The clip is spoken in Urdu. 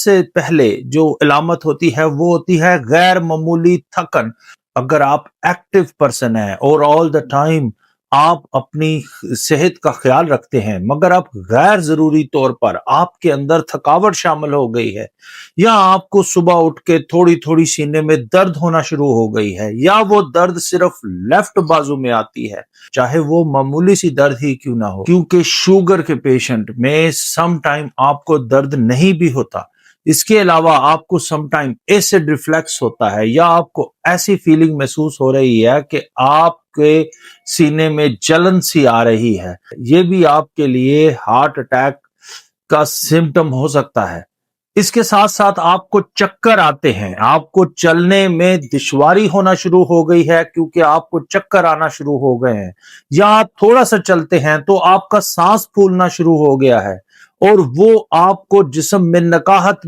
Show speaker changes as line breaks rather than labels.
سے پہلے جو علامت ہوتی ہے وہ ہوتی ہے غیر معمولی تھکن۔ اگر آپ ایکٹیو پرسن ہیں اور آل دا ٹائم آپ اپنی صحت کا خیال رکھتے ہیں، مگر اب غیر ضروری طور پر آپ کے اندر تھکاوٹ شامل ہو گئی ہے، یا آپ کو صبح اٹھ کے تھوڑی تھوڑی سینے میں درد ہونا شروع ہو گئی ہے، یا وہ درد صرف لیفٹ بازو میں آتی ہے، چاہے وہ معمولی سی درد ہی کیوں نہ ہو، کیونکہ شوگر کے پیشنٹ میں سم ٹائم آپ کو درد نہیں بھی ہوتا، اس کے علاوہ آپ کو سم ٹائم ایسڈ ریفلیکس ہوتا ہے، یا آپ کو ایسی فیلنگ محسوس ہو رہی ہے کہ آپ کے سینے میں جلن سی آ رہی ہے، یہ بھی آپ کے لیے ہارٹ اٹیک کا سمٹم ہو سکتا ہے۔ اس کے ساتھ ساتھ آپ کو چکر آتے ہیں، آپ کو چلنے میں دشواری ہونا شروع ہو گئی ہے کیونکہ آپ کو چکر آنا شروع ہو گئے ہیں، یا آپ تھوڑا سا چلتے ہیں تو آپ کا سانس پھولنا شروع ہو گیا ہے، اور وہ آپ کو جسم میں نقاہت